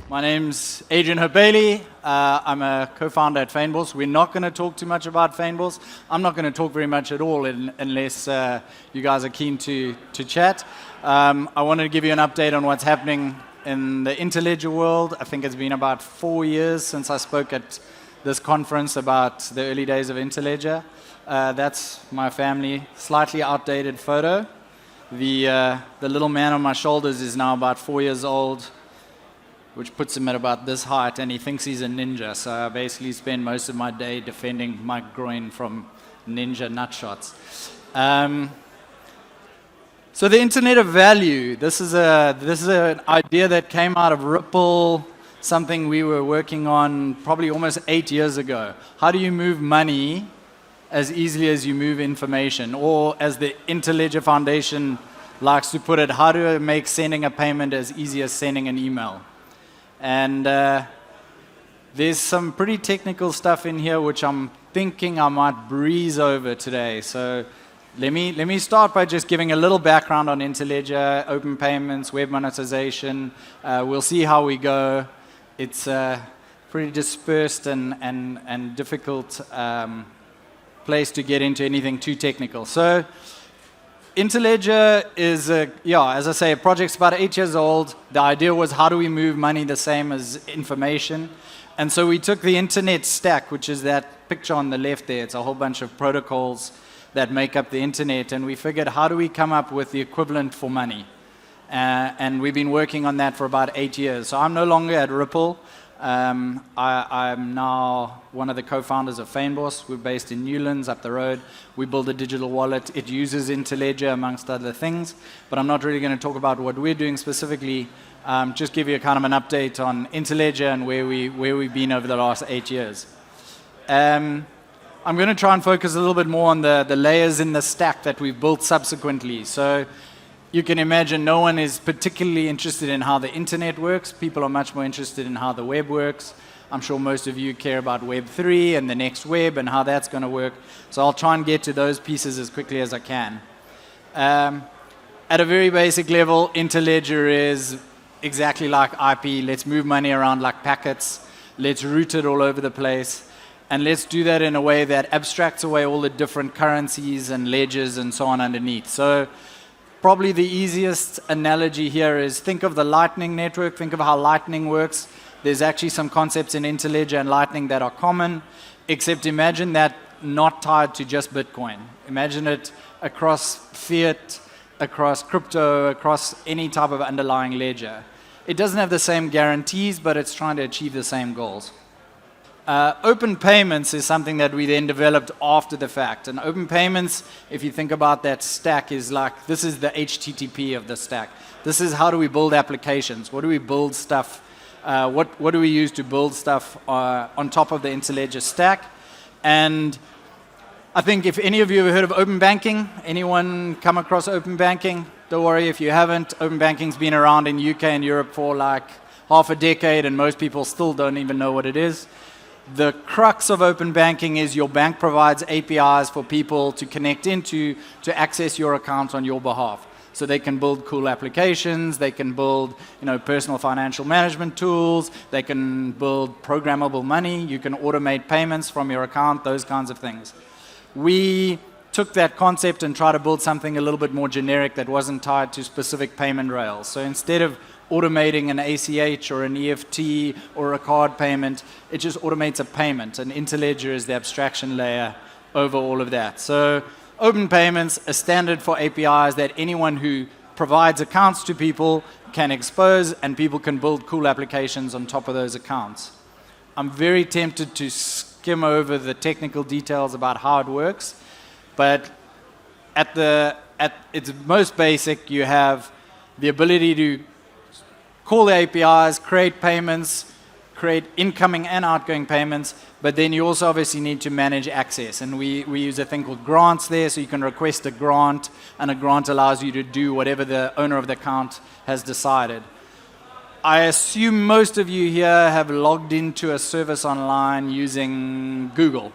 My name's Adrian Hope-Bailie. I'm a co-founder at Fynbos. We're not going to talk too much about Fynbos. I'm not going to talk very much at all unless you guys are keen to chat. I wanted to give you an update on what's happening in the Interledger world. I think it's been about 4 years since I spoke at this conference about the early days of Interledger. That's my family. Slightly outdated photo. The little man on my shoulders is now about 4 years old, which puts him at about this height, and he thinks he's a ninja. So I basically spend most of my day defending my groin from ninja nutshots. So the Internet of Value. This is an idea that came out of Ripple, something we were working on probably almost 8 years ago. How do you move money as easily as you move information? Or as the Interledger Foundation likes to put it, how do I make sending a payment as easy as sending an email? And there's some pretty technical stuff in here which I'm thinking I might breeze over today. So let me start by just giving a little background on Interledger, open payments, web monetization. We'll see how we go. It's pretty dispersed and difficult place to get into anything too technical. So Interledger is, as I say, a project's about 8 years old. The idea was, how do we move money the same as information? And so we took the internet stack, which is that picture on the left there. It's a whole bunch of protocols that make up the internet. And we figured, how do we come up with the equivalent for money? And we've been working on that for about 8 years. So I'm no longer at Ripple. I'm now one of the co-founders of Fynbos. We're based in Newlands, up the road. We build a digital wallet. It uses Interledger, amongst other things. But I'm not really going to talk about what we're doing specifically. Just give you a kind of an update on Interledger and where we've been over the last 8 years. I'm going to try and focus a little bit more on the layers in the stack that we've built subsequently. So you can imagine no one is particularly interested in how the internet works. People are much more interested in how the web works. I'm sure most of you care about Web 3 and the next web and how that's going to work. So I'll try and get to those pieces as quickly as I can. At a very basic level, Interledger is exactly like IP. Let's move money around like packets. Let's route it all over the place. And let's do that in a way that abstracts away all the different currencies and ledgers and so on underneath. So probably the easiest analogy here is, think of the Lightning Network, think of how Lightning works. There's actually some concepts in Interledger and Lightning that are common, except imagine that not tied to just Bitcoin. Imagine it across fiat, across crypto, across any type of underlying ledger. It doesn't have the same guarantees, but it's trying to achieve the same goals. Open payments is something that we then developed after the fact. And open payments, if you think about that stack, is like, this is the HTTP of the stack. This is how do we build applications? What do we build stuff? What do we use to build stuff on top of the Interledger stack? And I think if any of you have heard of open banking, anyone come across open banking? Don't worry if you haven't. Open banking's been around in UK and Europe for like half a decade, and most people still don't even know what it is. The crux of open banking is your bank provides APIs for people to connect into to access your account on your behalf. So they can build cool applications, they can build personal financial management tools, they can build programmable money, you can automate payments from your account, those kinds of things. We took that concept and tried to build something a little bit more generic that wasn't tied to specific payment rails. So instead of automating an ACH or an EFT or a card payment, it just automates a payment, and Interledger is the abstraction layer over all of that. So open payments, a standard for APIs that anyone who provides accounts to people can expose, and people can build cool applications on top of those accounts. I'm very tempted to skim over the technical details about how it works, but at its most basic, you have the ability to call the APIs, create payments, create incoming and outgoing payments, but then you also obviously need to manage access. And we use a thing called grants there, so you can request a grant, and a grant allows you to do whatever the owner of the account has decided. I assume most of you here have logged into a service online using Google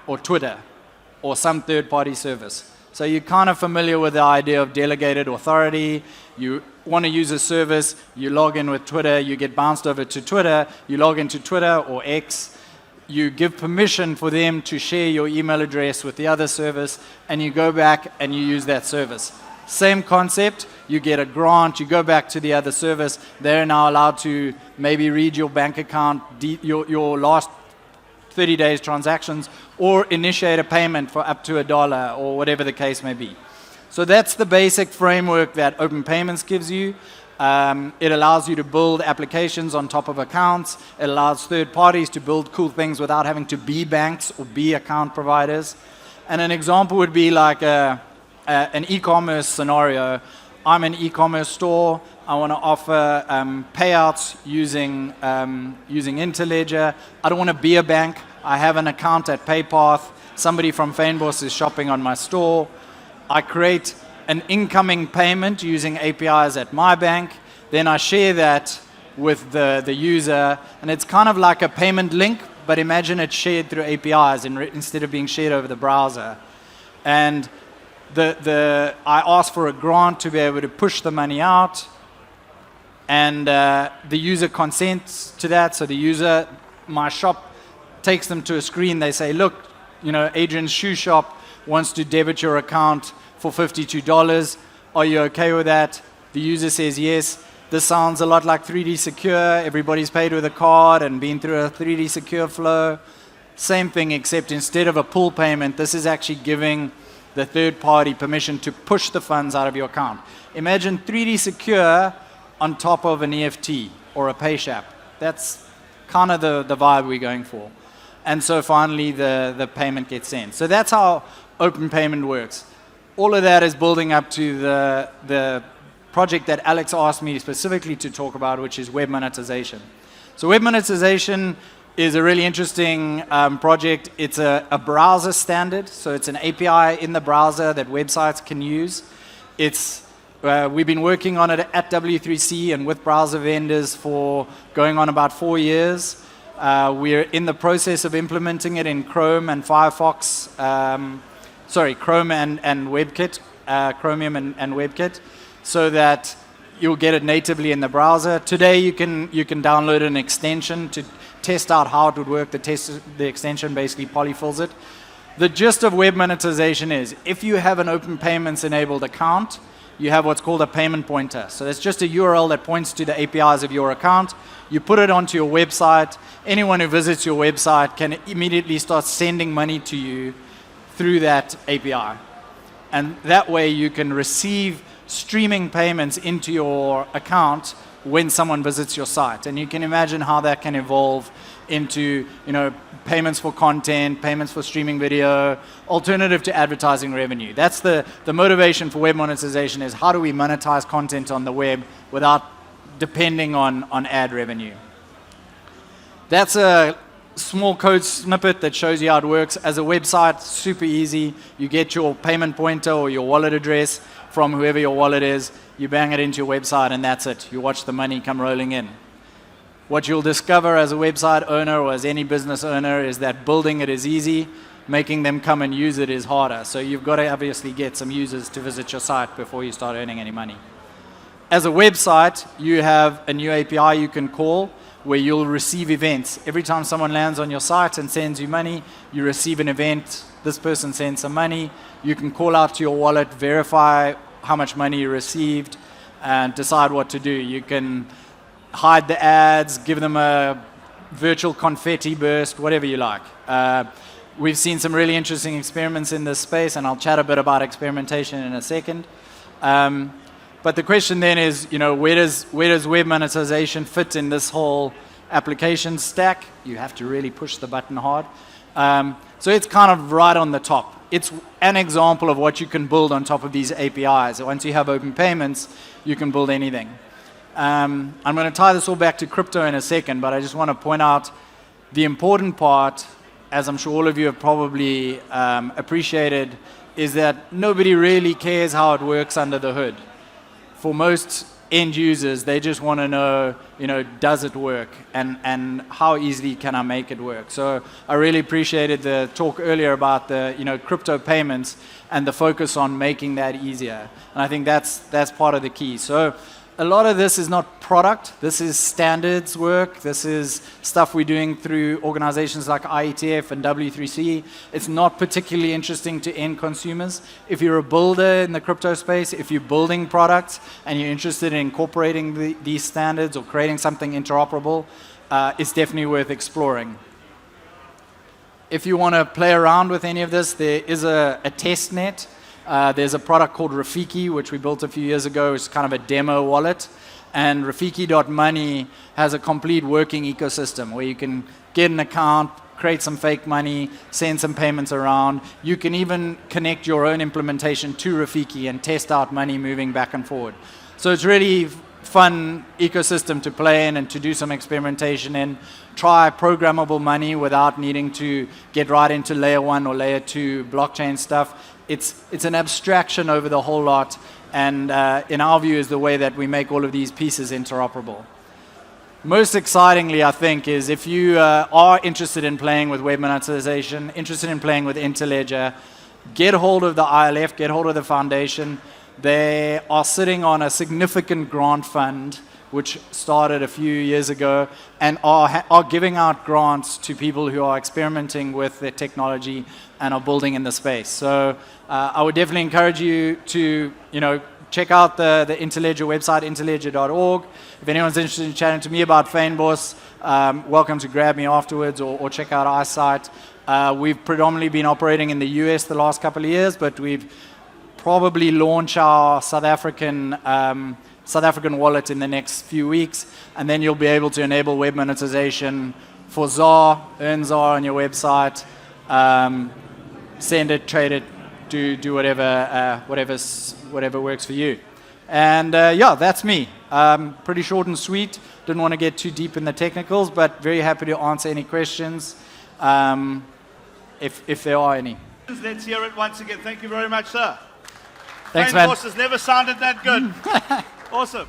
or Twitter or some third-party service. So you're kind of familiar with the idea of delegated authority. You want to use a service, you log in with Twitter, you get bounced over to Twitter, you log into Twitter or X, you give permission for them to share your email address with the other service, and you go back and you use that service. Same concept, you get a grant, you go back to the other service, they're now allowed to maybe read your bank account, your last 30 days transactions, or initiate a payment for up to $1 or whatever the case may be. So that's the basic framework that Open Payments gives you. It allows you to build applications on top of accounts. It allows third parties to build cool things without having to be banks or be account providers. And an example would be like an e-commerce scenario. I'm an e-commerce store. I want to offer payouts using Interledger. I don't want to be a bank. I have an account at PayPath. Somebody from Fynbos is shopping on my store. I create an incoming payment using APIs at my bank. Then I share that with the user. And it's kind of like a payment link, but imagine it's shared through APIs instead of being shared over the browser. And I ask for a grant to be able to push the money out. And the user consents to that. So the user, my shop, takes them to a screen. They say, look, Adrian's shoe shop wants to debit your account for $52. Are you okay with that? The user says yes. This sounds a lot like 3D Secure. Everybody's paid with a card and been through a 3D Secure flow. Same thing, except instead of a pull payment, this is actually giving the third party permission to push the funds out of your account. Imagine 3D Secure on top of an EFT or a PayShap. That's kind of the vibe we're going for. And so finally the payment gets sent. So that's how Open Payment works. All of that is building up to the project that Alex asked me specifically to talk about, which is web monetization. So web monetization is a really interesting project. It's a browser standard, so it's an API in the browser that websites can use. We've been working on it at W3C and with browser vendors for going on about 4 years. We're in the process of implementing it in Chrome and Firefox, Chrome and WebKit, Chromium and WebKit, so that you'll get it natively in the browser. Today you can download an extension to test out how it would work. The extension basically polyfills it. The gist of web monetization is, if you have an Open Payments enabled account, you have what's called a payment pointer. So it's just a URL that points to the APIs of your account. You put it onto your website. Anyone who visits your website can immediately start sending money to you through that API. And that way you can receive streaming payments into your account when someone visits your site. And you can imagine how that can evolve into payments for content, payments for streaming video, alternative to advertising revenue. That's the motivation for web monetization, is how do we monetize content on the web without depending on ad revenue. That's a small code snippet that shows you how it works. As a website, super easy. You get your payment pointer or your wallet address from whoever your wallet is. You bang it into your website and that's it. You watch the money come rolling in. What you'll discover as a website owner or as any business owner is that building it is easy, making them come and use it is harder. So you've got to obviously get some users to visit your site before you start earning any money. As a website, you have a new API you can call where you'll receive events. Every time someone lands on your site and sends you money, you receive an event. This person sends some money. You can call out to your wallet, verify how much money you received, and decide what to do. You can hide the ads, give them a virtual confetti burst, whatever you like. We've seen some really interesting experiments in this space, and I'll chat a bit about experimentation in a second. But the question then is, where does web monetization fit in this whole application stack? You have to really push the button hard. So it's kind of right on the top. It's an example of what you can build on top of these APIs. Once you have Open Payments, you can build anything. I'm going to tie this all back to crypto in a second, but I just want to point out the important part, as I'm sure all of you have probably appreciated, is that nobody really cares how it works under the hood. For most end users. They just want to know, does it work, and how easily can I make it work? So I really appreciated the talk earlier about the crypto payments and the focus on making that easier. And I think that's part of the key. So a lot of this is not product. This is standards work. This is stuff we're doing through organizations like IETF and W3C. It's not particularly interesting to end consumers. If you're a builder in the crypto space, if you're building products and you're interested in incorporating these standards or creating something interoperable, it's definitely worth exploring. If you want to play around with any of this, there is a test net. There's a product called Rafiki, which we built a few years ago. It's kind of a demo wallet. And Rafiki.money has a complete working ecosystem where you can get an account, create some fake money, send some payments around. You can even connect your own implementation to Rafiki and test out money moving back and forward. So it's really fun ecosystem to play in and to do some experimentation in. Try programmable money without needing to get right into layer 1 or layer 2 blockchain stuff. It's an abstraction over the whole lot, and in our view is the way that we make all of these pieces interoperable. Most excitingly, I think, is if you are interested in playing with web monetization, interested in playing with Interledger, get hold of the ILF, get hold of the foundation. They are sitting on a significant grant fund, which started a few years ago, and are giving out grants to people who are experimenting with the technology and are building in the space. So I would definitely encourage you to check out the Interledger website, interledger.org. If anyone's interested in chatting to me about Fynbos, welcome to grab me afterwards or check out our site. We've predominantly been operating in the US the last couple of years, but we've probably launch our South African wallet in the next few weeks, and then you'll be able to enable web monetization for ZAR, earn ZAR on your website, send it, trade it, do whatever works for you. And that's me. Pretty short and sweet. Didn't want to get too deep in the technicals, but very happy to answer any questions if there are any. Let's hear it once again. Thank you very much, sir. Thanks, man. Fynbos has never sounded that good. Awesome.